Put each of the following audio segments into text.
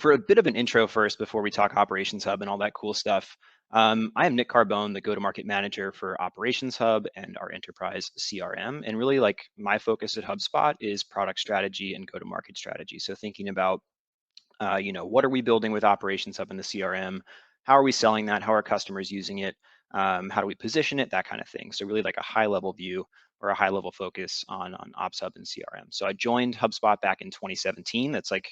For a bit of an intro first, before we talk Operations Hub and all that cool stuff, I am Nick Carbone, the go-to-market manager for Operations Hub and our enterprise CRM. And really, like my focus at HubSpot is product strategy and go-to-market strategy. So thinking about, what are we building with Operations Hub in the CRM? How are we selling that? How are customers using it? How do we position it? That kind of thing. So really, like a high-level view or a high-level focus on Ops Hub and CRM. So I joined HubSpot back in 2017. That's like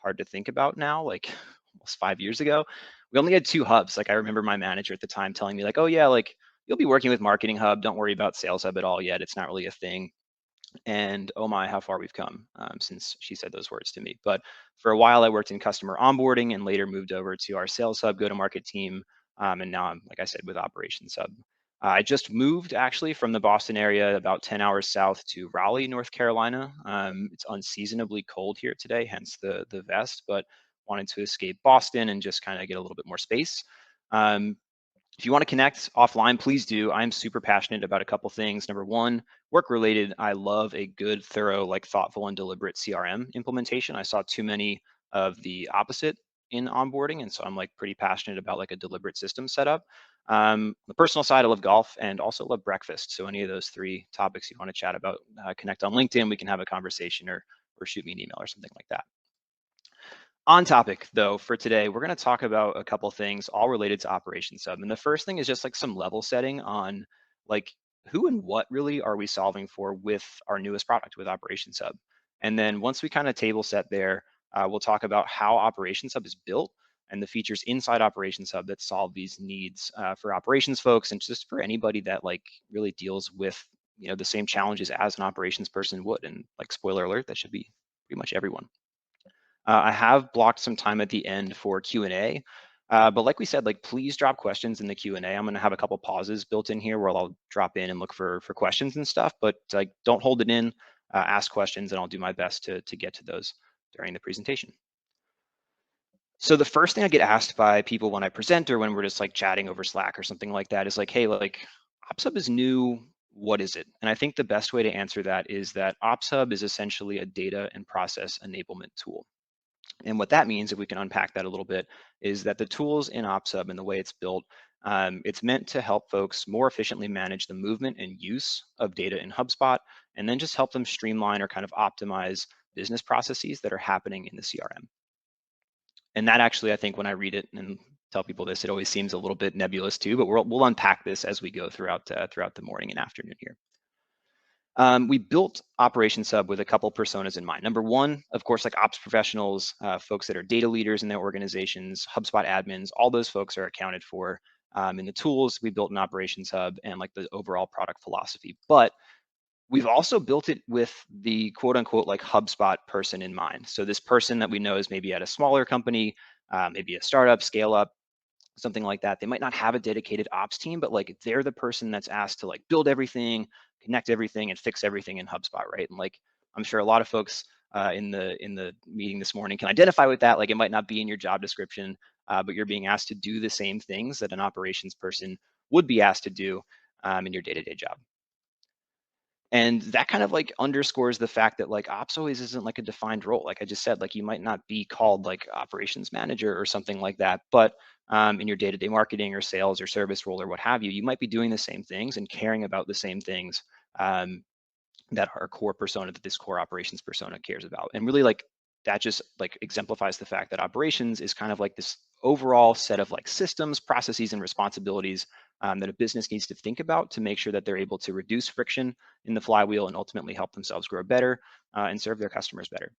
hard to think about now, like almost 5 years ago. We only had two hubs. Like I remember my manager at the time telling me like, oh yeah, like you'll be working with Marketing Hub. Don't worry about Sales Hub at all yet. It's not really a thing. And oh my, how far we've come since she said those words to me. But for a while, I worked in customer onboarding and later moved over to our Sales Hub go-to-market team. And now I'm, like I said, with Operations Hub. I just moved actually from the Boston area, about 10 hours south to Raleigh, North Carolina. It's unseasonably cold here today, hence the vest, but wanted to escape Boston and just kind of get a little bit more space. Um, if you want to connect offline, please do. I'm super passionate about a couple things. Number one, work related. I love a good, thorough, like thoughtful and deliberate CRM implementation. I saw too many of the opposite in onboarding. And so I'm like pretty passionate about like a deliberate system setup. The personal side, I love golf and also love breakfast. So any of those three topics you want to chat about, connect on LinkedIn. We can have a conversation or shoot me an email or something like that. On topic though, for today, we're going to talk about a couple things all related to Operations Hub. And the first thing is just like some level setting on like who and what really are we solving for with our newest product with Operations Hub. And then once we kind of table set there, we'll talk about how Operations Hub is built and the features inside Operations Hub that solve these needs for operations folks and just for anybody that like really deals with the same challenges as an operations person would. And like spoiler alert, that should be pretty much everyone. I have blocked some time at the end for Q&A, but like we said, like please drop questions in the Q&A. I'm going to have a couple pauses built in here where I'll drop in and look for questions and stuff, but like don't hold it in, ask questions, and I'll do my best to get to those during the presentation. So the first thing I get asked by people when I present or when we're just like chatting over Slack or something like that is like, hey, like OpsHub is new. What is it? And I think the best way to answer that is that OpsHub is essentially a data and process enablement tool. And what that means, if we can unpack that a little bit, is that the tools in OpsHub and the way it's built, it's meant to help folks more efficiently manage the movement and use of data in HubSpot, and then just help them streamline or kind of optimize business processes that are happening in the CRM. And that actually, I think when I read it and tell people this, it always seems a little bit nebulous too, but we'll unpack this as we go throughout the morning and afternoon here. We built Operations Hub with a couple personas in mind. Number one, of course, like ops professionals, folks that are data leaders in their organizations, HubSpot admins, all those folks are accounted for in the tools we built in Operations Hub and like the overall product philosophy. But we've also built it with the quote unquote like HubSpot person in mind. So this person that we know is maybe at a smaller company, maybe a startup, scale up, something like that. They might not have a dedicated ops team, but like they're the person that's asked to like build everything, connect everything, and fix everything in HubSpot, right? And like I'm sure a lot of folks in the meeting this morning can identify with that. Like it might not be in your job description, but you're being asked to do the same things that an operations person would be asked to do in your day-to-day job. And that kind of like underscores the fact that like ops always isn't like a defined role. Like I just said, like you might not be called like operations manager or something like that, but in your day-to-day marketing or sales or service role or what have you, you might be doing the same things and caring about the same things that our core persona, that this core operations persona cares about. And really like that just like exemplifies the fact that operations is kind of like this overall set of like systems, processes, and responsibilities that a business needs to think about to make sure that they're able to reduce friction in the flywheel and ultimately help themselves grow better and serve their customers better.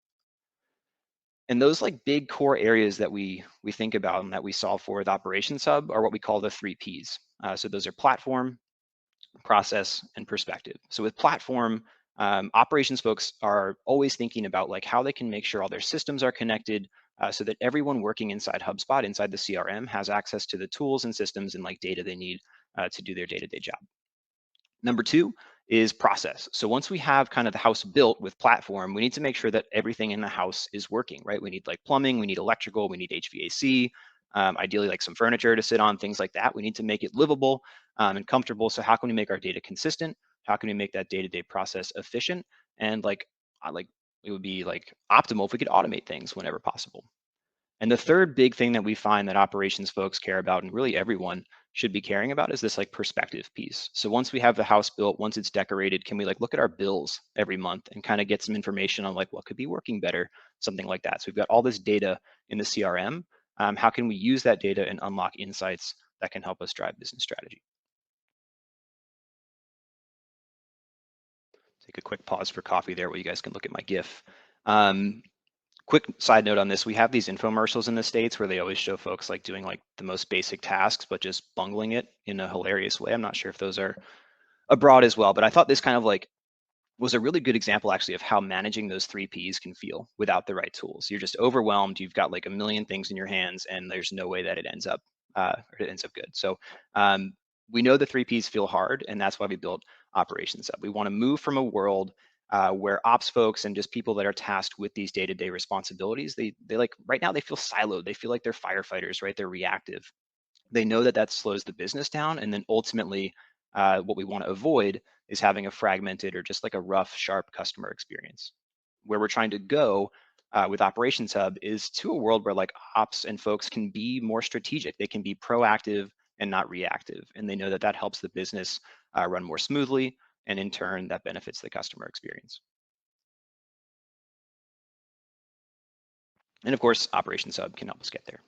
And those like big core areas that we think about and that we solve for with Operations Hub are what we call the 3Ps. So those are platform, process, and perspective. So with platform, operations folks are always thinking about like how they can make sure all their systems are connected so that everyone working inside HubSpot, inside the CRM, has access to the tools and systems and like data they need to do their day-to-day job. Number two is process. So once we have kind of the house built with platform, we need to make sure that everything in the house is working, right? We need like plumbing, we need electrical, we need HVAC, ideally like some furniture to sit on, things like that. We need to make it livable and comfortable. So how can we make our data consistent? How can we make that day-to-day process efficient? And like it would be like optimal if we could automate things whenever possible. And the third big thing that we find that operations folks care about, and really everyone should be caring about, is this like perspective piece. So once we have the house built, once it's decorated, can we like look at our bills every month and kind of get some information on like what could be working better, something like that. So we've got all this data in the CRM. How can we use that data and unlock insights that can help us drive business strategy? Take a quick pause for coffee there where you guys can look at my GIF. Um, Quick side note on this, we have these infomercials in the States where they always show folks like doing like the most basic tasks, but just bungling it in a hilarious way. I'm not sure if those are abroad as well, but I thought this kind of like was a really good example actually of how managing those three Ps can feel without the right tools. You're just overwhelmed. You've got like a million things in your hands, and there's no way that it ends up good. So um, we know the three Ps feel hard, and that's why we built Operations Hub. We want to move from a world where ops folks and just people that are tasked with these day-to-day responsibilities, they like right now they feel siloed. They feel like they're firefighters, right? They're reactive. They know that that slows the business down, and then ultimately what we want to avoid is having a fragmented or just like a rough sharp customer experience. Where we're trying to go with Operations Hub is to a world where like ops and folks can be more strategic. They can be proactive and not reactive, and they know that that helps the business run more smoothly, and in turn that benefits the customer experience. And of course Operations Hub can help us get there.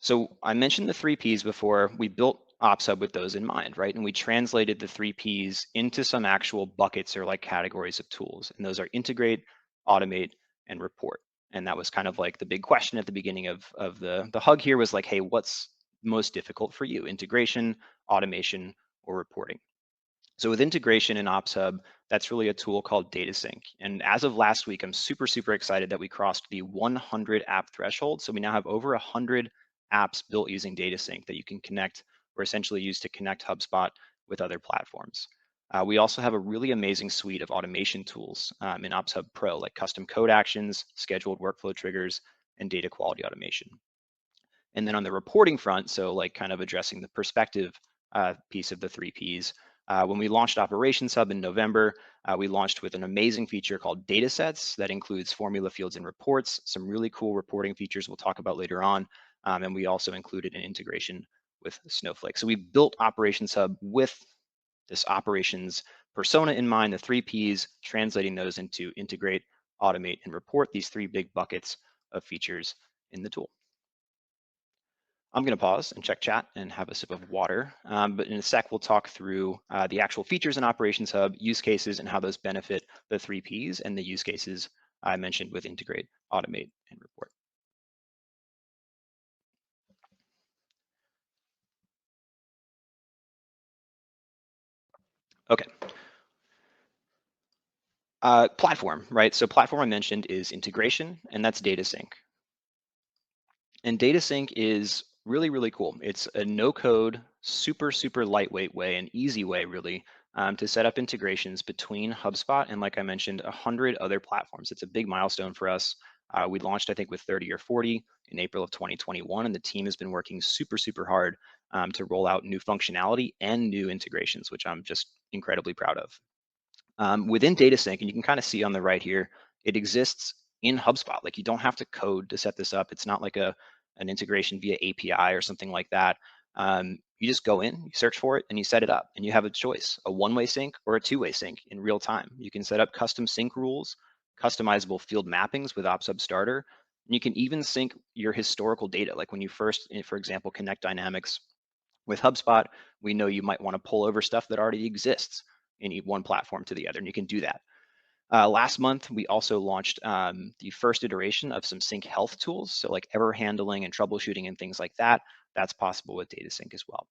So I mentioned the three Ps before. We built Ops Hub with those in mind, right? And we translated the three Ps into some actual buckets or like categories of tools. And those are integrate, automate, and report. And that was kind of like the big question at the beginning of the hug here was like, hey, what's most difficult for you? Integration, automation, or reporting? So with integration in Ops Hub, that's really a tool called Data Sync. And as of last week, I'm super, super excited that we crossed the 100 app threshold. So we now have over 100 apps built using Data Sync that you can connect or essentially use to connect HubSpot with other platforms. We also have a really amazing suite of automation tools in Ops Hub Pro, like custom code actions, scheduled workflow triggers, and data quality automation. And then on the reporting front, so like kind of addressing the perspective piece of the three Ps, when we launched Operations Hub in November, we launched with an amazing feature called data sets that includes formula fields and reports, some really cool reporting features we'll talk about later on. And we also included an integration with Snowflake. So we built Operations Hub with this operations persona in mind, the three Ps, translating those into integrate, automate, and report, these three big buckets of features in the tool. I'm going to pause and check chat and have a sip of water. But in a sec, we'll talk through the actual features in Operations Hub, use cases, and how those benefit the three Ps and the use cases I mentioned with integrate, automate, and report. Okay. Platform, right? So platform I mentioned is integration, and that's data sync. And data sync is really, really cool. It's a no code, super, super lightweight way, an easy way really to set up integrations between HubSpot and like I mentioned, 100 other platforms. It's a big milestone for us. We launched, I think, with 30 or 40 in April of 2021, and the team has been working super, super hard to roll out new functionality and new integrations, which I'm just incredibly proud of. Within data sync, and you can kind of see on the right here, it exists in HubSpot. Like you don't have to code to set this up. It's not like an integration via API or something like that. You just go in, you search for it, and you set it up. And you have a choice, a one-way sync or a two-way sync in real time. You can set up custom sync rules, customizable field mappings with Ops Hub Starter. And you can even sync your historical data. Like when you first, for example, connect Dynamics with HubSpot, we know you might want to pull over stuff that already exists in one platform to the other, and you can do that. Last month, we also launched the first iteration of some sync health tools. So like error handling and troubleshooting and things like that, that's possible with data sync as well.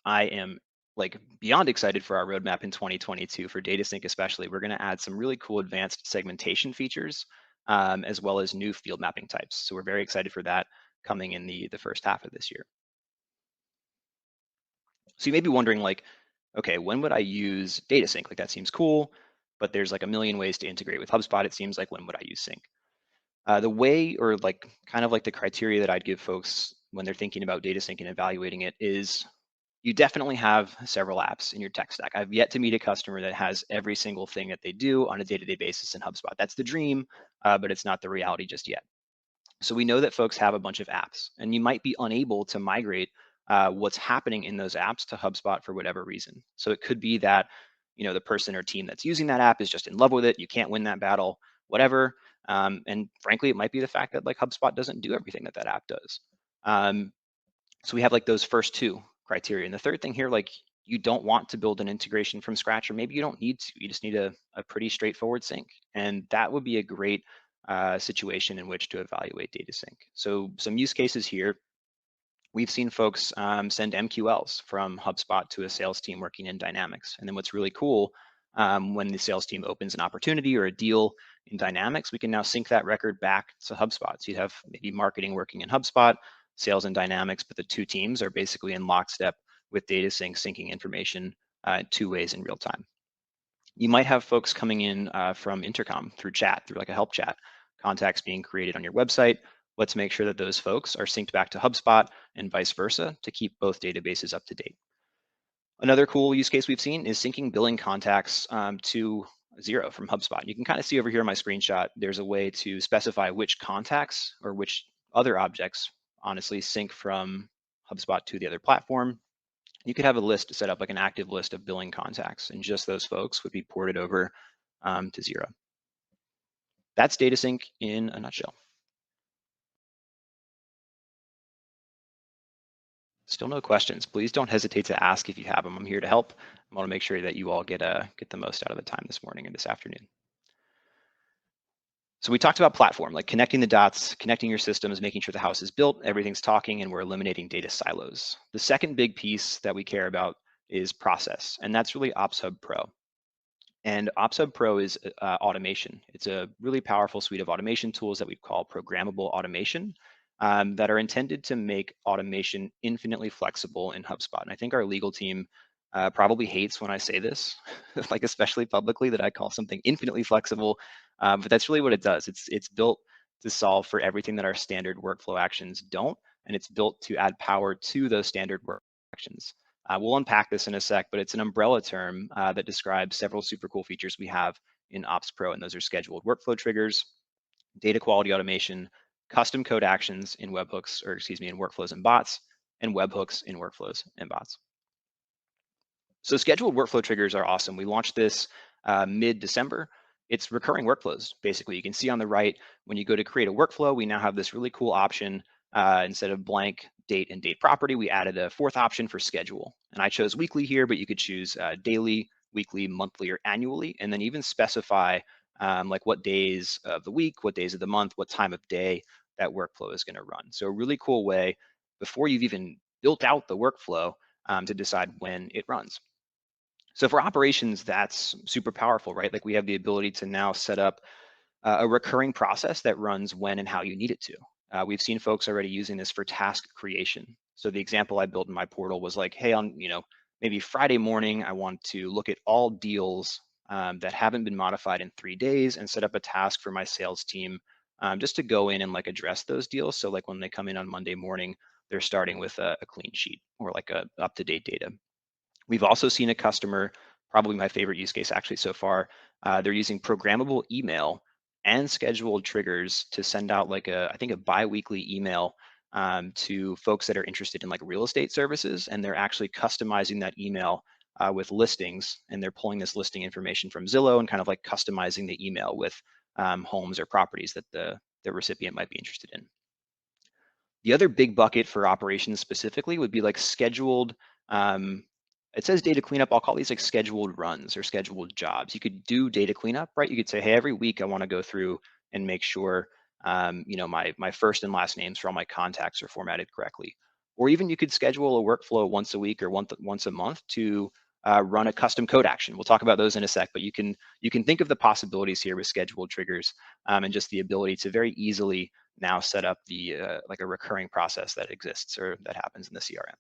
I am like beyond excited for our roadmap in 2022 for data sync especially. We're going to add some really cool advanced segmentation features as well as new field mapping types. So we're very excited for that coming in the first half of this year. So you may be wondering like, okay, when would I use data sync? Like that seems cool, but there's like a million ways to integrate with HubSpot. It seems like when would I use sync? The way or like kind of like the criteria that I'd give folks when they're thinking about data sync and evaluating it is you definitely have several apps in your tech stack. I've yet to meet a customer that has every single thing that they do on a day-to-day basis in HubSpot. That's the dream, but it's not the reality just yet. So we know that folks have a bunch of apps, and you might be unable to migrate what's happening in those apps to HubSpot for whatever reason. So it could be that the person or team that's using that app is just in love with it. You can't win that battle, whatever. And frankly, it might be the fact that like HubSpot doesn't do everything that that app does. Um, so we have like those first two criteria. And the third thing here, like you don't want to build an integration from scratch, or maybe you don't need to. You just need a pretty straightforward sync. And that would be a great situation in which to evaluate data sync. So some use cases here, we've seen folks send MQLs from HubSpot to a sales team working in Dynamics. And then what's really cool, when the sales team opens an opportunity or a deal in Dynamics, we can now sync that record back to HubSpot. So you have maybe marketing working in HubSpot, sales in Dynamics, but the two teams are basically in lockstep with data sync, syncing information two ways in real time. You might have folks coming in from intercom through chat, through like a help chat, contacts being created on your website. Let's make sure that those folks are synced back to HubSpot and vice versa to keep both databases up to date. Another cool use case we've seen is syncing billing contacts to Zero from HubSpot. You can kind of see over here in my screenshot, there's a way to specify which contacts or which other objects, honestly, sync from HubSpot to the other platform. You could have a list set up, like an active list of billing contacts, and just those folks would be ported over to Zero. That's data sync in a nutshell. Still no questions. Please don't hesitate to ask if you have them. I'm here to help. I want to make sure that you all get the most out of the time this morning and this afternoon. So we talked about platform, like connecting the dots, connecting your systems, making sure the house is built, everything's talking, and we're eliminating data silos. The second big piece that we care about is process, and that's really Ops Hub Pro. And OpsHub Pro is automation. It's a really powerful suite of automation tools that we call programmable automation that are intended to make automation infinitely flexible in HubSpot. And I think our legal team probably hates when I say this, like especially publicly, that I call something infinitely flexible. But that's really what it does. It's built to solve for everything that our standard workflow actions don't, and it's built to add power to those standard work actions. We'll unpack this in a sec, but it's an umbrella term that describes several super cool features we have in Ops Pro, and those are scheduled workflow triggers, data quality automation, custom code actions in webhooks, or excuse me, in workflows and bots, and webhooks in workflows and bots. So scheduled workflow triggers are awesome. We launched this mid-December. It's recurring workflows, basically. You can see on the right, when you go to create a workflow, we now have this really cool option. Instead of blank date and date property, we added a fourth option for schedule. And I chose weekly here, but you could choose daily, weekly, monthly, or annually, and then even specify like what days of the week, what days of the month, what time of day that workflow is going to run. So a really cool way before you've even built out the workflow to decide when it runs. So for operations, that's super powerful, right? Like we have the ability to now set up a recurring process that runs when and how you need it to. We've seen folks already using this for task creation. So the example I built in my portal was like, hey, on maybe Friday morning, I want to look at all deals that haven't been modified in 3 days and set up a task for my sales team just to go in and like address those deals. So like when they come in on Monday morning, they're starting with a clean sheet or like a up-to-date data. We've also seen a customer, probably my favorite use case actually so far, they're using programmable email and scheduled triggers to send out like I think a bi-weekly email to folks that are interested in like real estate services, and they're actually customizing that email with listings, and they're pulling this listing information from Zillow and kind of like customizing the email with homes or properties that the recipient might be interested in. The other big bucket for operations specifically would be like scheduled, it says data cleanup. I'll call these like scheduled runs or scheduled jobs. You could do data cleanup, right? You could say, hey, every week I want to go through and make sure, my first and last names for all my contacts are formatted correctly. Or even you could schedule a workflow once a week or once a month to run a custom code action. We'll talk about those in a sec, but you can think of the possibilities here with scheduled triggers and just the ability to very easily now set up the like a recurring process that exists or that happens in the CRM.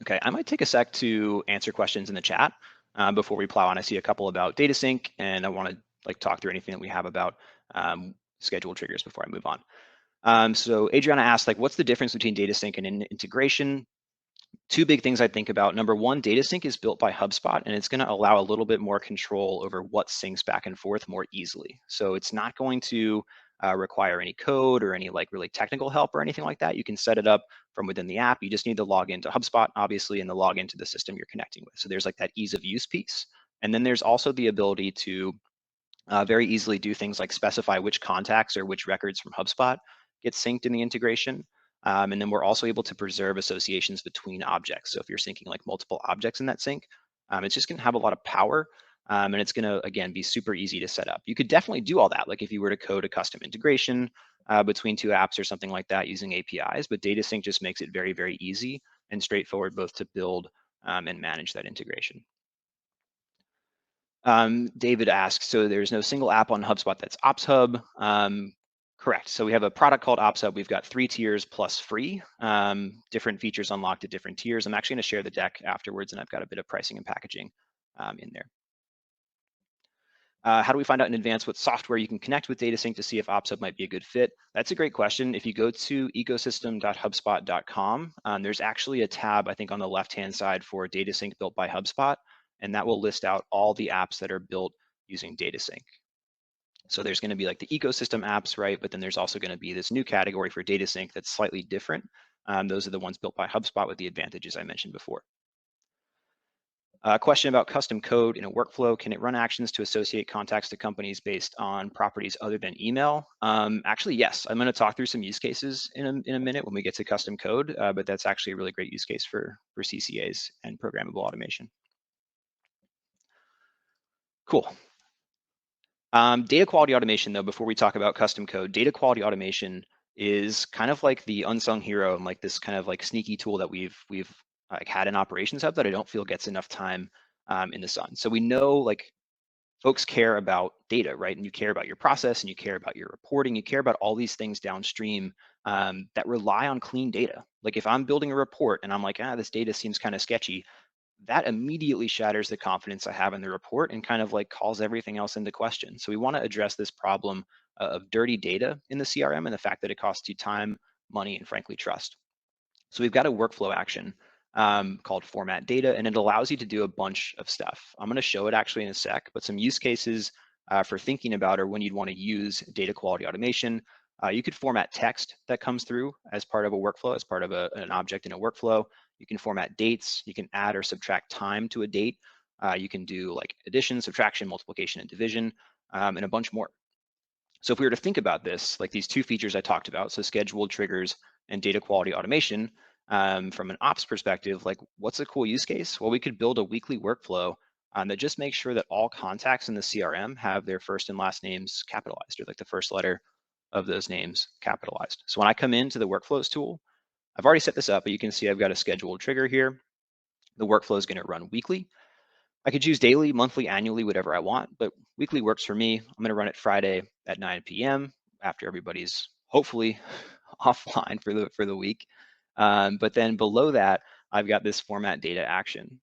Okay, I might take a sec to answer questions in the chat before we plow on. I see a couple about data sync, and I want to like talk through anything that we have about scheduled triggers before I move on. So Adriana asked, like, what's the difference between data sync and integration? Two big things I think about. Number one, data sync is built by HubSpot, and it's going to allow a little bit more control over what syncs back and forth more easily. So it's not going to require any code or any like really technical help or anything like that. You can set it up from within the app. You just need to log into HubSpot, obviously, and the log into the system you're connecting with. So there's like that ease of use piece. And then there's also the ability to very easily do things like specify which contacts or which records from HubSpot get synced in the integration. And then we're also able to preserve associations between objects. So if you're syncing like multiple objects in that sync, it's just going to have a lot of power. And it's going to, again, be super easy to set up. You could definitely do all that, like if you were to code a custom integration between two apps or something like that using APIs, but data sync just makes it very, very easy and straightforward both to build and manage that integration. David asks, so there's no single app on HubSpot that's Ops Hub. Correct. So we have a product called Ops Hub. We've got 3 tiers plus free, different features unlocked at different tiers. I'm actually going to share the deck afterwards, and I've got a bit of pricing and packaging in there. How do we find out in advance what software you can connect with DataSync to see if Ops Hub might be a good fit? That's a great question. If you go to ecosystem.hubspot.com, there's actually a tab, I think, on the left-hand side for DataSync built by HubSpot, and that will list out all the apps that are built using DataSync. So there's going to be like the ecosystem apps, right? But then there's also going to be this new category for DataSync that's slightly different. Those are the ones built by HubSpot with the advantages I mentioned before. A question about custom code in a workflow. Can it run actions to associate contacts to companies based on properties other than email? Actually, yes. I'm going to talk through some use cases in a minute when we get to custom code, but that's actually a really great use case for CCAs and programmable automation. Cool. Data quality automation, though, before we talk about custom code, data quality automation is kind of like the unsung hero and like this kind of like sneaky tool that we've like had in Operations Hub that I don't feel gets enough time in the sun. So we know like folks care about data, right? And you care about your process and you care about your reporting, you care about all these things downstream that rely on clean data. Like if I'm building a report and I'm like, this data seems kind of sketchy, that immediately shatters the confidence I have in the report and kind of like calls everything else into question. So we want to address this problem of dirty data in the CRM and the fact that it costs you time, money, and frankly, trust. So we've got a workflow action called format data, and it allows you to do a bunch of stuff. I'm going to show it actually in a sec, but some use cases for thinking about or when you'd want to use data quality automation. You could format text that comes through as part of a workflow, as part of an object in a workflow. You can format dates. You can add or subtract time to a date. You can do like addition, subtraction, multiplication, and division, and a bunch more. So if we were to think about this, like these two features I talked about, so scheduled triggers and data quality automation, from an ops perspective, like what's a cool use case? Well, we could build a weekly workflow that just makes sure that all contacts in the CRM have their first and last names capitalized, or like the first letter of those names capitalized. So when I come into the workflows tool, I've already set this up, but you can see I've got a scheduled trigger here. The workflow is going to run weekly. I could choose daily, monthly, annually, whatever I want, but weekly works for me. I'm going to run it Friday at 9 p.m. after everybody's hopefully offline for the week. But then below that, I've got this format data action.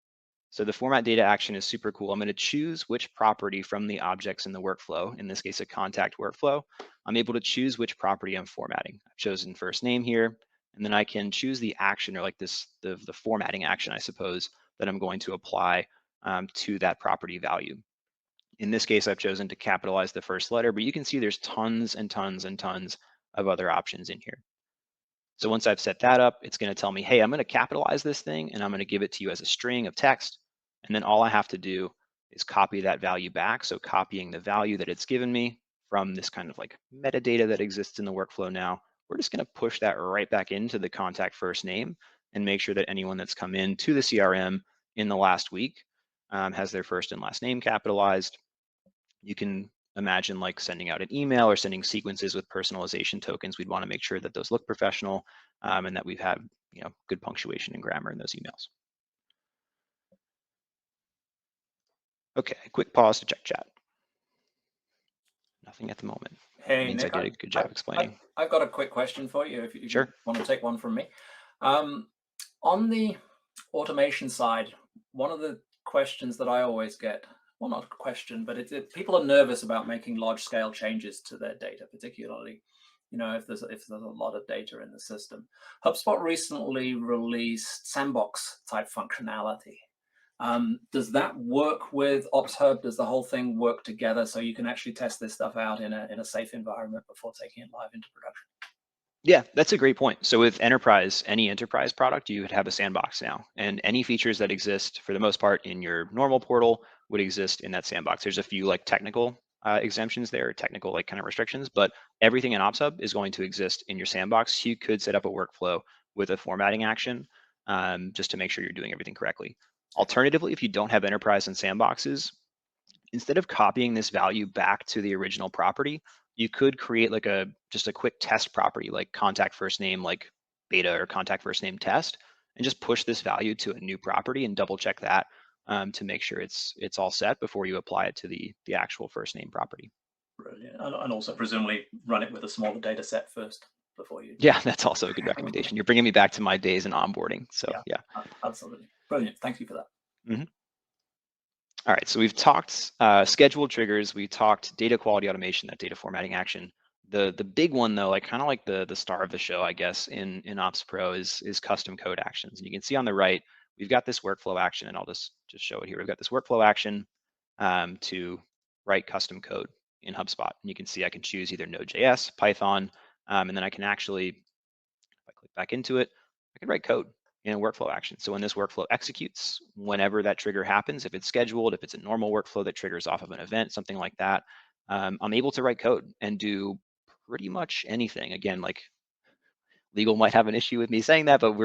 So the format data action is super cool. I'm going to choose which property from the objects in the workflow, in this case, a contact workflow. I'm able to choose which property I'm formatting. I've chosen first name here, and then I can choose the action or like this, the formatting action, I suppose, that I'm going to apply to that property value. In this case, I've chosen to capitalize the first letter, but you can see there's tons and tons and tons of other options in here. So once I've set that up, it's going to tell me, hey, I'm going to capitalize this thing and I'm going to give it to you as a string of text. And then all I have to do is copy that value back. So copying the value that it's given me from this kind of like metadata that exists in the workflow now, we're just going to push that right back into the contact first name and make sure that anyone that's come in to the CRM in the last week has their first and last name capitalized. You can imagine like sending out an email or sending sequences with personalization tokens. We'd want to make sure that those look professional and that we've had good punctuation and grammar in those emails. Okay, quick pause to check chat. Nothing at the moment. Hey, that means Nick, I did a good job explaining. I've got a quick question for you if you Sure. want to take one from me. On the automation side, one of the questions that I always get, well, not a question, but people are nervous about making large scale changes to their data, particularly if there's a lot of data in the system. HubSpot recently released sandbox type functionality. Does that work with Ops Hub? Does the whole thing work together so you can actually test this stuff out in a safe environment before taking it live into production? Yeah, that's a great point. So with enterprise, any enterprise product, you would have a sandbox now, and any features that exist for the most part in your normal portal would exist in that sandbox. There's a few like technical exemptions there, technical like kind of restrictions, but everything in Ops Hub is going to exist in your sandbox. You could set up a workflow with a formatting action just to make sure you're doing everything correctly. Alternatively, if you don't have enterprise and sandboxes, instead of copying this value back to the original property, you could create like just a quick test property like contact first name, like beta or contact first name test, and just push this value to a new property and double check that to make sure it's all set before you apply it to the actual first name property. Brilliant. And also presumably run it with a smaller data set first before you. Yeah, that's also a good recommendation. You're bringing me back to my days in onboarding. So Yeah, yeah. absolutely. Brilliant. Thank you for that. Mhm. All right, so we've talked scheduled triggers, we talked data quality automation, that data formatting action. The big one though, like kind of like the star of the show, I guess, in Ops Pro is custom code actions. And you can see on the right, we've got this workflow action, and I'll just show it here. We've got this workflow action to write custom code in HubSpot. And you can see I can choose either Node.js, Python, and then I can actually, if I click back into it, I can write code in a workflow action. So when this workflow executes, whenever that trigger happens, if it's scheduled, if it's a normal workflow that triggers off of an event, something like that, I'm able to write code and do pretty much anything. Again, like legal might have an issue with me saying that, but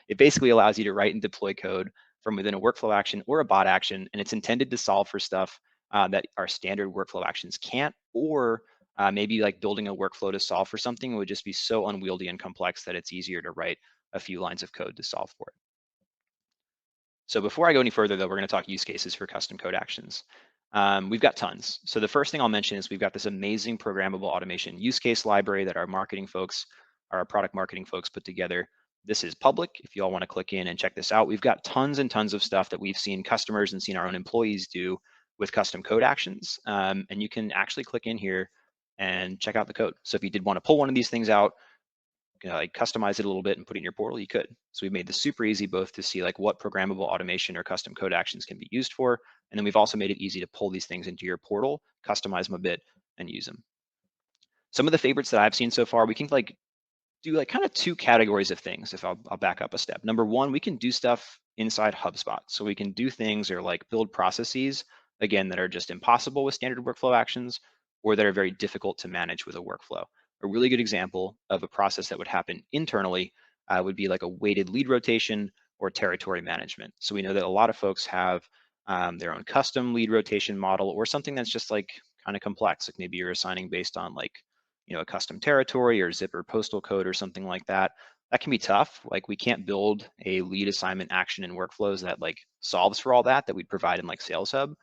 it basically allows you to write and deploy code from within a workflow action or a bot action, and it's intended to solve for stuff that our standard workflow actions can't, or maybe like building a workflow to solve for something would just be so unwieldy and complex that it's easier to write a few lines of code to solve for it. So before I go any further, though, we're going to talk use cases for custom code actions. We've got tons. So the first thing I'll mention is we've got this amazing programmable automation use case library that our marketing folks, our product marketing folks put together. This is public. If you all want to click in and check this out, we've got tons and tons of stuff that we've seen customers and seen our own employees do with custom code actions. And you can actually click in here and check out the code. So if you did want to pull one of these things out, like customize it a little bit and put it in your portal, you could. So we've made this super easy both to see like what programmable automation or custom code actions can be used for. And then we've also made it easy to pull these things into your portal, customize them a bit and use them. Some of the favorites that I've seen so far, we can like do like kind of two categories of things. If I'll back up a step. Number one, we can do stuff inside HubSpot. So we can do things or like build processes, again, that are just impossible with standard workflow actions or that are very difficult to manage with a workflow. A really good example of a process that would happen internally would be like a weighted lead rotation or territory management. So we know that a lot of folks have their own custom lead rotation model or something that's just like kind of complex. Like maybe you're assigning based on like a custom territory or zip or postal code or something like that. That can be tough. Like we can't build a lead assignment action and workflows that like solves for all that we'd provide in like Sales Hub,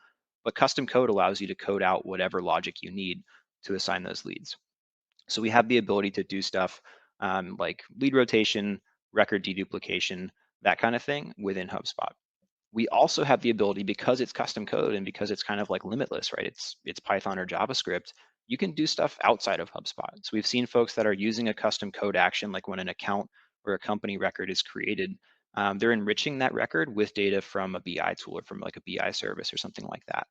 but custom code allows you to code out whatever logic you need to assign those leads. So we have the ability to do stuff like lead rotation, record deduplication, that kind of thing within HubSpot. We also have the ability, because it's custom code and because it's kind of like limitless, right? It's Python or JavaScript. You can do stuff outside of HubSpot. So we've seen folks that are using a custom code action, like when an account or a company record is created, they're enriching that record with data from a BI tool or from like a BI service or something like that.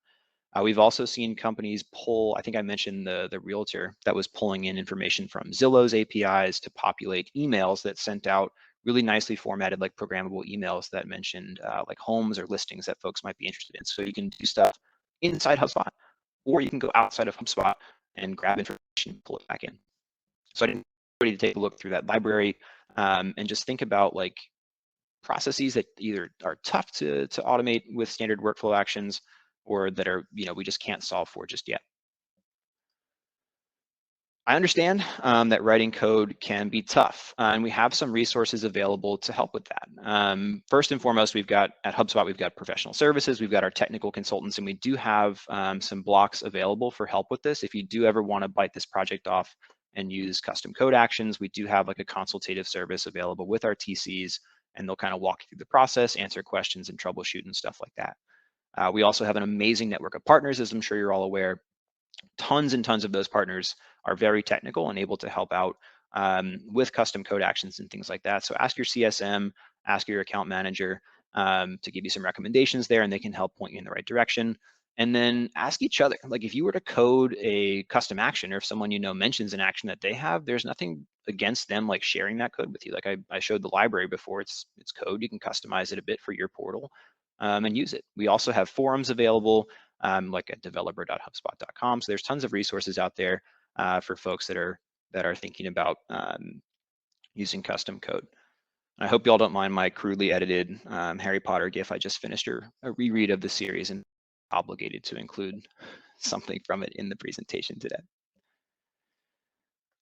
We've also seen companies pull, I think I mentioned the realtor that was pulling in information from Zillow's APIs to populate emails that sent out really nicely formatted like programmable emails that mentioned like homes or listings that folks might be interested in. So you can do stuff inside HubSpot, or you can go outside of HubSpot and grab information and pull it back in. So I didn't ready to take a look through that library and just think about like processes that either are tough to automate with standard workflow actions or that are, we just can't solve for just yet. I understand that writing code can be tough, and we have some resources available to help with that. First and foremost, we've got at HubSpot, we've got professional services, we've got our technical consultants, and we do have some blocks available for help with this. If you do ever want to bite this project off and use custom code actions, we do have like a consultative service available with our TCs, and they'll kind of walk you through the process, answer questions, and troubleshoot and stuff like that. We also have an amazing network of partners, as I'm sure you're all aware. Tons and tons of those partners are very technical and able to help out with custom code actions and things like that. So ask your CSM, ask your account manager to give you some recommendations there, and they can help point you in the right direction. And then ask each other. Like if you were to code a custom action, or if someone you know mentions an action that they have, there's nothing against them like sharing that code with you. Like I showed the library before. It's code. You can customize it a bit for your portal and use it. We also have forums available like at developer.hubspot.com. So there's tons of resources out there for folks that are thinking about using custom code. And I hope y'all don't mind my crudely edited Harry Potter GIF. I just finished a reread of the series and obligated to include something from it in the presentation today.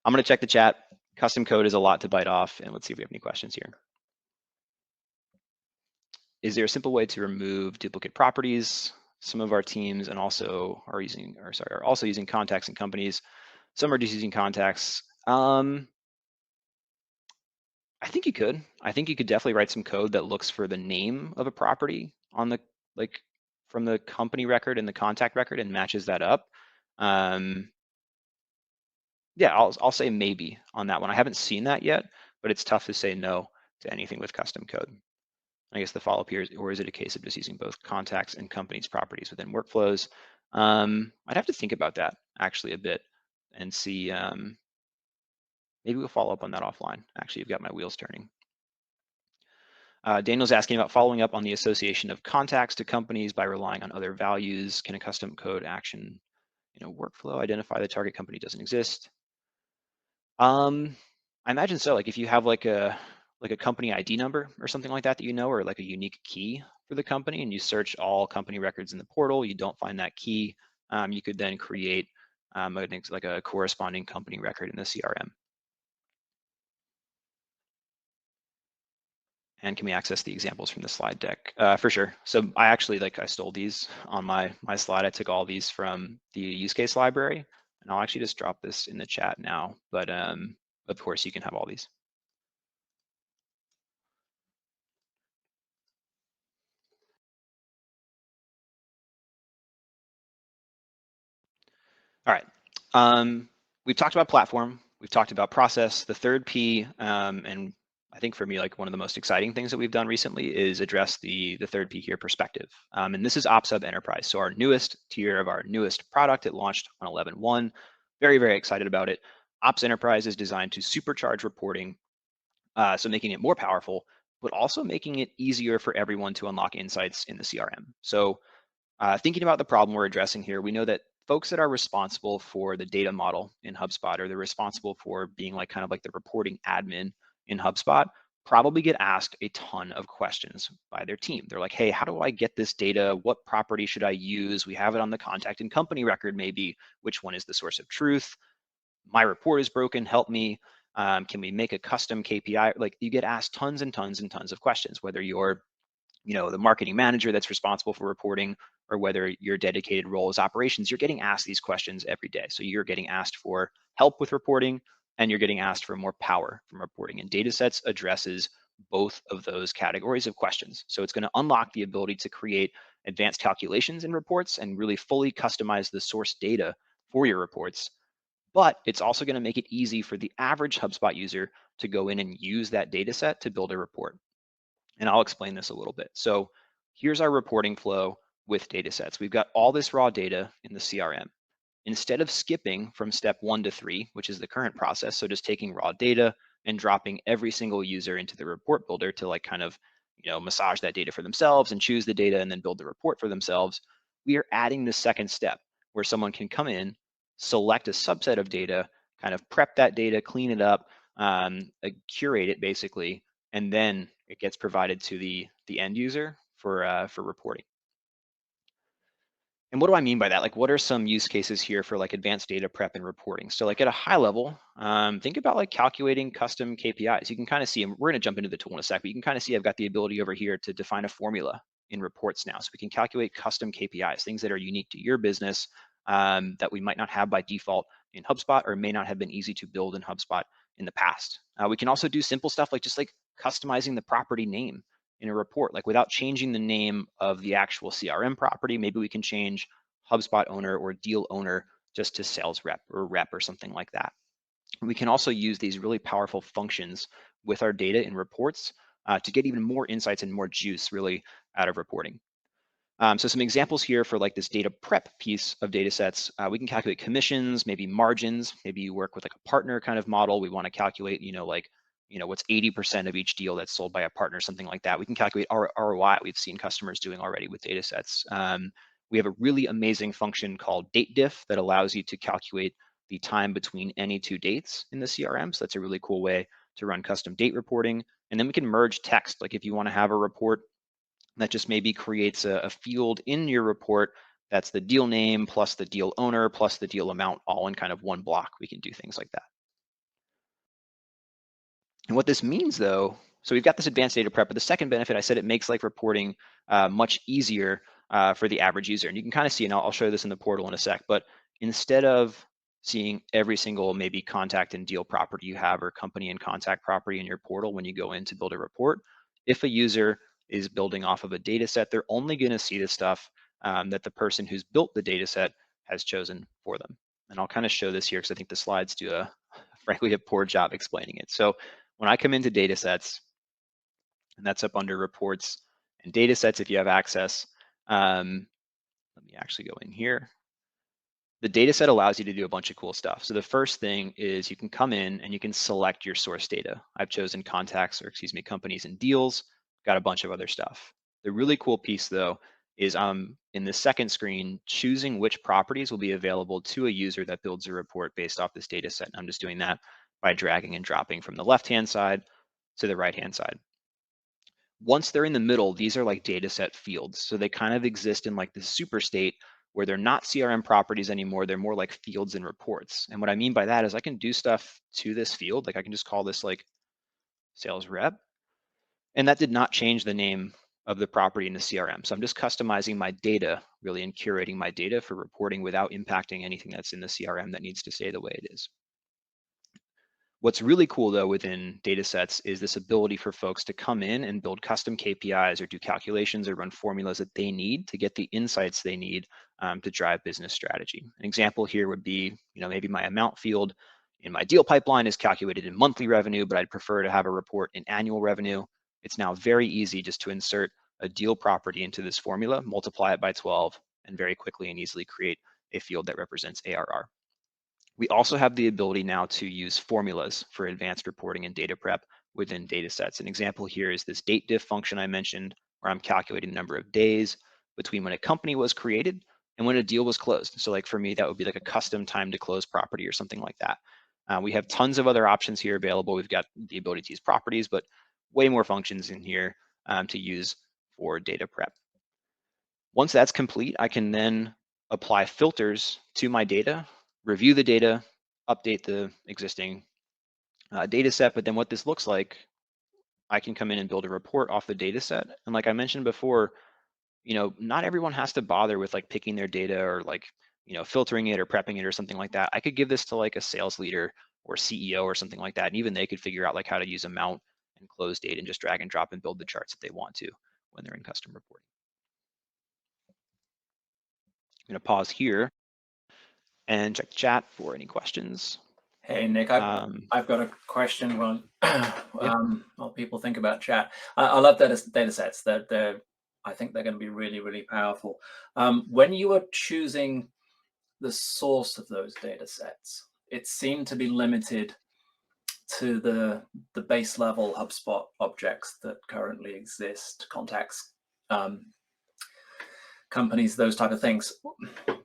I'm going to check the chat. Custom code is a lot to bite off, and let's see if we have any questions here. Is there a simple way to remove duplicate properties? Some of our teams and also are also using contacts in companies. Some are just using contacts. I think you could. I think you could definitely write some code that looks for the name of a property on the from the company record and the contact record and matches that up. Yeah, I'll say maybe on that one. I haven't seen that yet, but it's tough to say no to anything with custom code. I guess the follow-up here is, or is it a case of just using both contacts and companies' properties within workflows? I'd have to think about that actually a bit and see. Maybe we'll follow up on that offline. Actually, you've got my wheels turning. Daniel's asking about following up on the association of contacts to companies by relying on other values. Can a custom code action, workflow identify the target company doesn't exist? I imagine so. Like if you have like a company ID number or something like that or like a unique key for the company, and you search all company records in the portal, you don't find that key, you could then create like a corresponding company record in the CRM. And can we access the examples from the slide deck? For sure. So I actually I stole these on my slide. I took all these from the use case library, and I'll actually just drop this in the chat now. But of course, you can have all these. All right. We've talked about platform. We've talked about process. The third P, and I think for me, like one of the most exciting things that we've done recently is address the third P here, perspective. And this is Ops Hub Enterprise. So our newest tier of our newest product, it launched on 11.1. Very, very excited about it. Ops Enterprise is designed to supercharge reporting, so making it more powerful, but also making it easier for everyone to unlock insights in the CRM. So thinking about the problem we're addressing here, we know that folks that are responsible for the data model in HubSpot, or they're responsible for being kind of like the reporting admin in HubSpot, probably get asked a ton of questions by their team. They're like, hey, how do I get this data? What property should I use? We have it on the contact and company record, maybe. Which one is the source of truth? My report is broken, help me. Can we make a custom KPI? Like you get asked tons and tons and tons of questions, whether you're the marketing manager that's responsible for reporting, or whether your dedicated role is operations, you're getting asked these questions every day. So you're getting asked for help with reporting, and you're getting asked for more power from reporting. And datasets addresses both of those categories of questions. So it's going to unlock the ability to create advanced calculations in reports and really fully customize the source data for your reports. But it's also going to make it easy for the average HubSpot user to go in and use that data set to build a report. And I'll explain this a little bit. So here's our reporting flow with data sets. We've got all this raw data in the CRM. Instead of skipping from step 1 to 3, which is the current process, so just taking raw data and dropping every single user into the report builder to kind of massage that data for themselves and choose the data and then build the report for themselves, we are adding the second step where someone can come in, select a subset of data, kind of prep that data, clean it up, curate it basically, and then it gets provided to the end user for reporting. And what do I mean by that? Like, what are some use cases here for advanced data prep and reporting? So at a high level, think about calculating custom KPIs. You can kind of see, and we're going to jump into the tool in a sec, but you can kind of see I've got the ability over here to define a formula in reports now. So we can calculate custom KPIs, things that are unique to your business that we might not have by default in HubSpot, or may not have been easy to build in HubSpot in the past. We can also do simple stuff like just customizing the property name in a report, without changing the name of the actual CRM property. Maybe we can change HubSpot owner or deal owner just to sales rep or something like that. We can also use these really powerful functions with our data in reports to get even more insights and more juice really out of reporting. So some examples here for like this data prep piece of data sets, we can calculate commissions, maybe margins, maybe you work with like a partner kind of model. We want to calculate, what's 80% of each deal that's sold by a partner, something like that. We can calculate our ROI we've seen customers doing already with data sets. We have a really amazing function called date diff that allows you to calculate the time between any two dates in the CRM. So that's a really cool way to run custom date reporting. And then we can merge text. Like if you want to have a report that just maybe creates a field in your report that's the deal name plus the deal owner plus the deal amount all in kind of one block. We can do things like that. And what this means though, so we've got this advanced data prep, but the second benefit, I said it makes like reporting much easier for the average user. And you can kind of see, and I'll show you this in the portal in a sec, but instead of seeing every single maybe contact and deal property you have or company and contact property in your portal when you go in to build a report, if a user is building off of a data set, they're only going to see the stuff that the person who's built the data set has chosen for them. And I'll kind of show this here because I think the slides do frankly, a poor job explaining it. So when I come into data sets, and that's up under reports and data sets if you have access, let me actually go in here. The data set allows you to do a bunch of cool stuff. So the first thing is you can come in and you can select your source data. I've chosen contacts, or excuse me, companies and deals, got a bunch of other stuff. The really cool piece though is in the second screen, choosing which properties will be available to a user that builds a report based off this data set. And I'm just doing that by dragging and dropping from the left-hand side to the right-hand side. Once they're in the middle, these are like data set fields. So they kind of exist in like the super state where they're not CRM properties anymore. They're more like fields and reports. And what I mean by that is I can do stuff to this field. Like I can just call this like sales rep. And that did not change the name of the property in the CRM. So I'm just customizing my data really and curating my data for reporting without impacting anything that's in the CRM that needs to stay the way it is. What's really cool though within data sets is this ability for folks to come in and build custom KPIs or do calculations or run formulas that they need to get the insights they need to drive business strategy. An example here would be, maybe my amount field in my deal pipeline is calculated in monthly revenue, but I'd prefer to have a report in annual revenue. It's now very easy just to insert a deal property into this formula, multiply it by 12, and very quickly and easily create a field that represents ARR. We also have the ability now to use formulas for advanced reporting and data prep within data sets. An example here is this date diff function I mentioned, where I'm calculating the number of days between when a company was created and when a deal was closed. So like for me, that would be like a custom time to close property or something like that. We have tons of other options here available. We've got the ability to use properties, but way more functions in here to use for data prep. Once that's complete, I can then apply filters to my data, review the data, update the existing data set. But then what this looks like, I can come in and build a report off the data set. And like I mentioned before, not everyone has to bother with like picking their data or like, filtering it or prepping it or something like that. I could give this to like a sales leader or CEO or something like that. And even they could figure out like how to use amount and close date and just drag and drop and build the charts that they want to when they're in custom reporting. I'm going to pause here and check chat for any questions. Hey, Nick, I've got a question while, Yeah. while people think about chat. I love data sets. I think they're going to be really, really powerful. When you were choosing the source of those data sets, it seemed to be limited to the base level HubSpot objects that currently exist, contacts, companies, those type of things.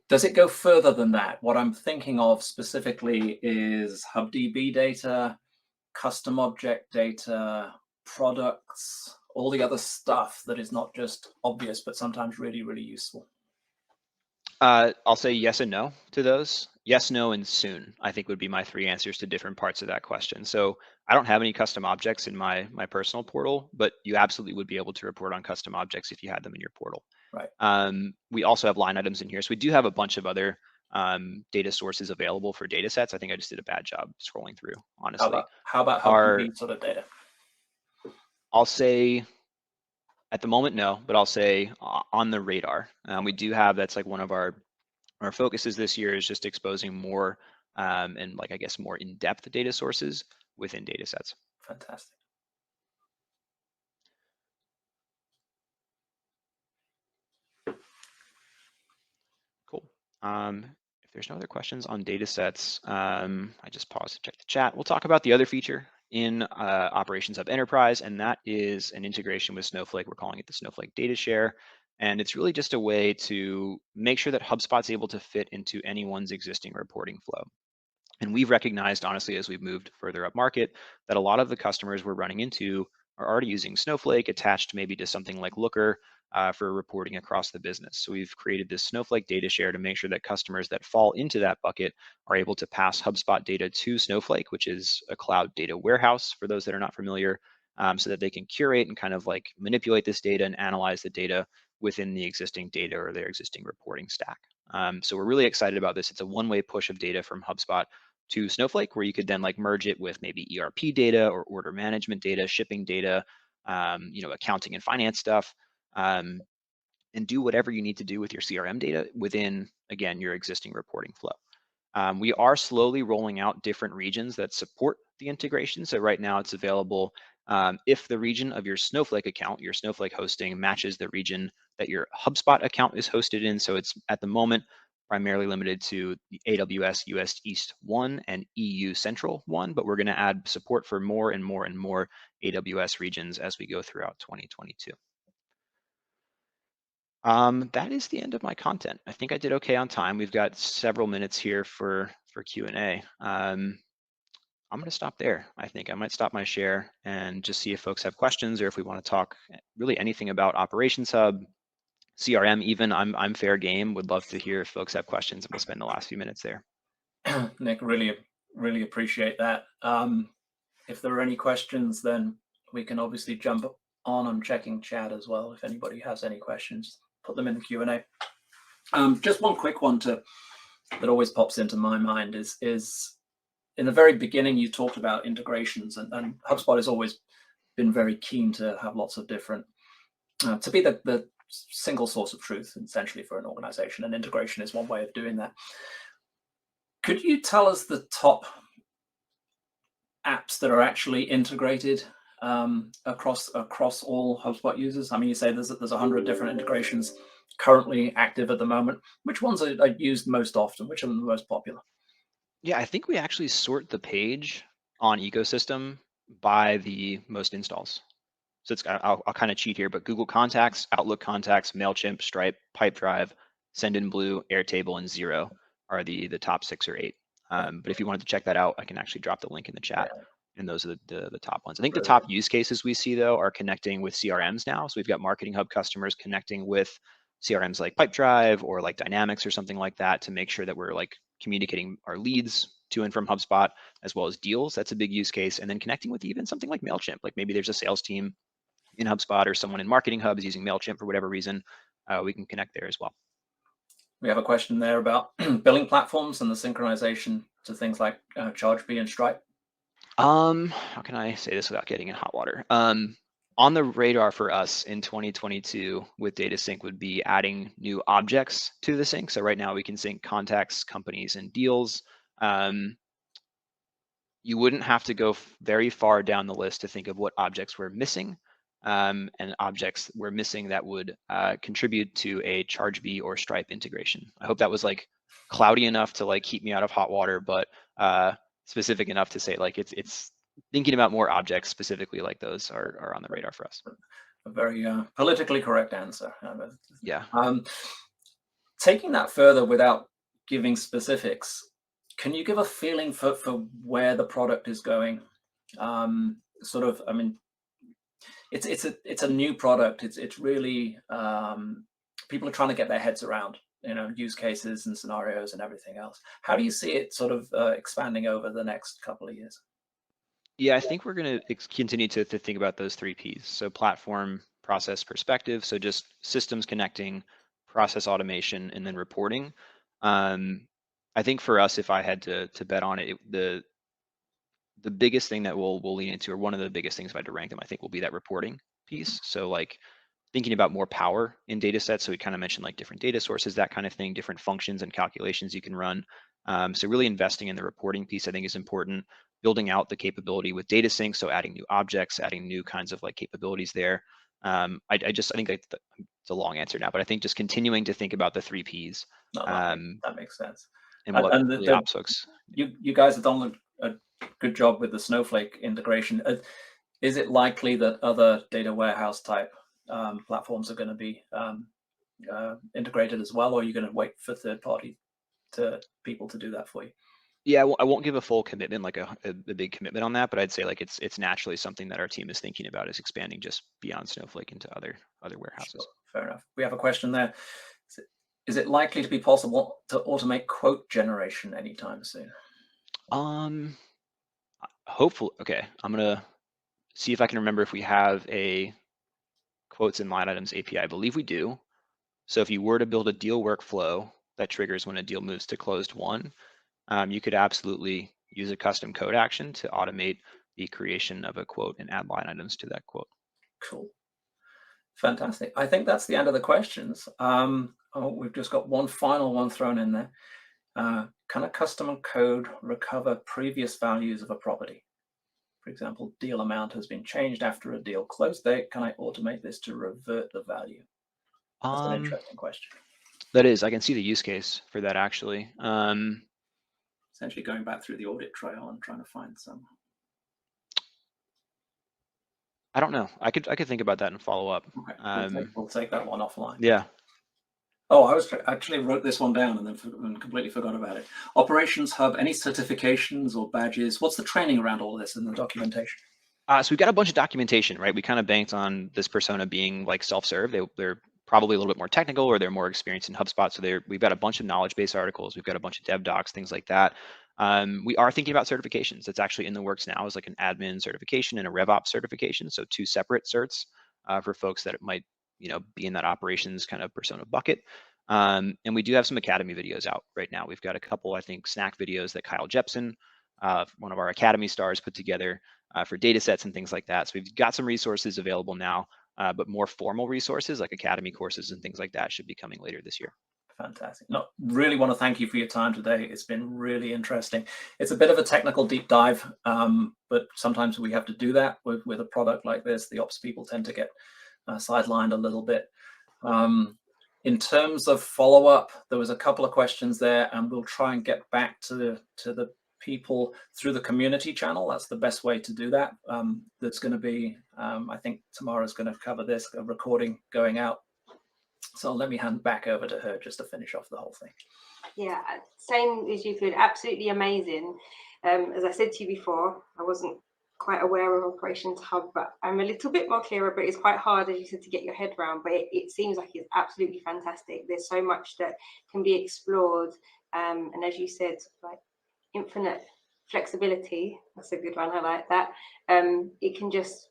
Does it go further than that? What I'm thinking of specifically is HubDB data, custom object data, products, all the other stuff that is not just obvious, but sometimes really, really useful. I'll say yes and no to those. Yes, no, and soon, I think would be my three answers to different parts of that question. So I don't have any custom objects in my personal portal, but you absolutely would be able to report on custom objects if you had them in your portal. Right. We also have line items in here. So we do have a bunch of other data sources available for data sets. I think I just did a bad job scrolling through, honestly. How about HubDB sort of data? I'll say at the moment, no, but I'll say on the radar. We do have, that's like one of our Our focuses this year is just exposing more and like I guess more in-depth data sources within data sets. Fantastic. Cool. If there's no other questions on data sets, I just pause to check the chat. We'll talk about the other feature in Operations Hub Enterprise, and that is an integration with Snowflake. We're calling it the Snowflake Data Share. And it's really just a way to make sure that HubSpot's able to fit into anyone's existing reporting flow. And we've recognized, honestly, as we've moved further up market, that a lot of the customers we're running into are already using Snowflake attached maybe to something like Looker for reporting across the business. So we've created this Snowflake data share to make sure that customers that fall into that bucket are able to pass HubSpot data to Snowflake, which is a cloud data warehouse for those that are not familiar, so that they can curate and kind of like manipulate this data and analyze the data within the existing data or their existing reporting stack. So we're really excited about this. It's a one-way push of data from HubSpot to Snowflake, where you could then like merge it with maybe ERP data or order management data, shipping data, accounting and finance stuff, and do whatever you need to do with your CRM data within, again, your existing reporting flow. We are slowly rolling out different regions that support the integration. So right now it's available if the region of your Snowflake account, your Snowflake hosting matches the region that your HubSpot account is hosted in. So it's at the moment primarily limited to the AWS US East 1 and EU Central 1, but we're going to add support for more and more and more AWS regions as we go throughout 2022. That is the end of my content. I think I did okay on time. We've got several minutes here for Q&A. I'm going to stop there. I think I might stop my share and just see if folks have questions or if we want to talk really anything about Operations Hub, CRM even. I'm fair game. Would love to hear if folks have questions, and we'll spend the last few minutes there. Nick, really appreciate that. If there are any questions, then we can obviously jump on. I'm checking chat as well. If anybody has any questions, put them in the Q&A. Just one quick one that always pops into my mind is in the very beginning, you talked about integrations, and HubSpot has always been very keen to have lots of different, to be the single source of truth, essentially, for an organization, and integration is one way of doing that. Could you tell us the top apps that are actually integrated across all HubSpot users? I mean, you say there's 100 different integrations currently active at the moment. Which ones are used most often? Which are the most popular? Yeah, I think we actually sort the page on ecosystem by the most installs. So I'll kind of cheat here, but Google Contacts, Outlook Contacts, MailChimp, Stripe, Pipedrive, Sendinblue, Airtable, and Xero are the top 6 or 8. But if you wanted to check that out, I can actually drop the link in the chat. Yeah. And those are the top ones. I think the Brilliant. top use cases we see though are connecting with CRMs now. So we've got Marketing Hub customers connecting with CRMs like Pipedrive or like Dynamics or something like that to make sure that we're like communicating our leads to and from HubSpot as well as deals. That's a big use case. And then connecting with even something like MailChimp, like maybe there's a sales team in HubSpot or someone in Marketing Hub is using MailChimp for whatever reason, we can connect there as well. We have a question there about billing platforms and the synchronization to things like Chargebee and Stripe. How can I say this without getting in hot water? On the radar for us in 2022 with data sync would be adding new objects to the sync. So right now we can sync contacts, companies, and deals. You wouldn't have to go very far down the list to think of what objects we're missing, and objects we're missing that would contribute to a Chargebee or Stripe integration. I hope that was like cloudy enough to like keep me out of hot water, but specific enough to say like it's thinking about more objects specifically like those are on the radar for us. A very politically correct answer. Yeah. Taking that further without giving specifics, can you give a feeling for where the product is going? Sort of, I mean, it's a new product. It's really people are trying to get their heads around, use cases and scenarios and everything else. How do you see it sort of expanding over the next couple of years? Yeah, I think we're going to continue to think about those 3 Ps. So platform, process, perspective. So just systems connecting, process automation, and then reporting. I think for us, if I had to bet on it, the biggest thing that we'll lean into, or one of the biggest things if I had to rank them, I think will be that reporting piece. So like thinking about more power in data sets. So we kind of mentioned like different data sources, that kind of thing, different functions and calculations you can run. So really investing in the reporting piece, I think, is important. Building out the capability with data sync, so adding new objects, adding new kinds of like capabilities there. I think it's a long answer now, but I think just continuing to think about the three Ps, No, um, that makes sense. and what And really ops folks. you guys have done a good job with the Snowflake integration. Is it likely that other data warehouse type platforms are going to be integrated as well, or are you going to wait for third party people to do that for you? Yeah, I won't give a full commitment, like a big commitment on that, but I'd say like it's naturally something that our team is thinking about, is expanding just beyond Snowflake into other Sure, warehouses. fair enough. We have a question there. Is it likely to be possible to automate quote generation anytime soon? Um, Hopefully, okay. I'm gonna see if I can remember if we have a quotes and line items API. I believe we do. So if you were to build a deal workflow that triggers when a deal moves to closed won, you could absolutely use a custom code action to automate the creation of a quote and add line items to that quote. Cool. Fantastic. I think that's the end of the questions. We've just got one final one thrown in there. Can a custom code recover previous values of a property? For example, deal amount has been changed after a deal close date. Can I automate this to revert the value? That's an Um, interesting question. that is, I can see the use case for that actually. Essentially going back through the audit trail and trying to find some. I don't know. I could think about that and follow up. Okay, we'll take that one offline. Yeah. Oh, I actually wrote this one down and then completely forgot about it. Operations Hub, any certifications or badges? What's the training around all of this in the documentation? So we've got a bunch of documentation, right? We kind of banked on this persona being like self-serve. They're probably a little bit more technical, or they're more experienced in HubSpot. So we've got a bunch of knowledge base articles. We've got a bunch of dev docs, things like that. We are thinking about certifications. It's actually in the works now, is like an admin certification and a RevOps certification. So two separate certs for folks that might, be in that operations kind of persona bucket. And we do have some Academy videos out right now. We've got a couple, I think, snack videos that Kyle Jepson, one of our Academy stars, put together for data sets and things like that. So we've got some resources available now, but more formal resources like Academy courses and things like that should be coming later this year. Fantastic. No, really want to thank you for your time today. It's been really interesting. It's a bit of a technical deep dive, but sometimes we have to do that with a product like this. The ops people tend to get sidelined a little bit. In terms of follow-up, there was a couple of questions there, and we'll try and get back to the people through the community channel. That's the best way to do that. That's going to be, I think Tamara's going to cover this, a recording going out. So let me hand back over to her just to finish off the whole thing. Yeah, same as you feel, absolutely amazing. As I said to you before, I wasn't quite aware of Operations Hub, but I'm a little bit more clearer, but it's quite hard, as you said, to get your head around, but it seems like it's absolutely fantastic. There's so much that can be explored. And as you said, like infinite flexibility, that's a good one, I like that. It can just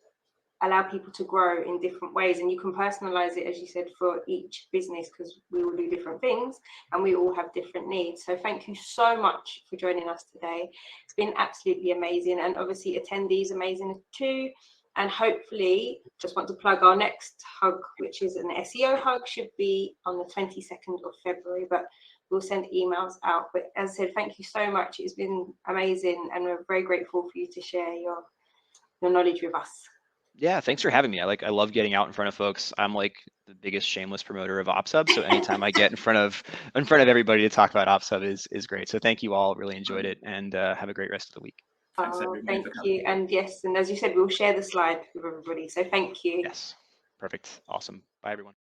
allow people to grow in different ways, and you can personalize it, as you said, for each business, because we all do different things and we all have different needs. So thank you so much for joining us today. It's been absolutely amazing, and obviously attendees amazing too. And hopefully, just want to plug our next hug, which is an SEO hug, should be on the 22nd of February, but we'll send emails out. But as I said, thank you so much. It's been amazing, and we're very grateful for you to share your knowledge with us. Yeah, thanks for having me. I love getting out in front of folks. I'm like the biggest shameless promoter of OpsHub, so anytime I get in front of everybody to talk about OpsHub is great. So thank you all. Really enjoyed it, and have a great rest of the week. Thanks, Oh, everybody, thank for coming. you. And yes, and as you said, we'll share the slide with everybody. So thank you. Yes, perfect, awesome. Bye, everyone.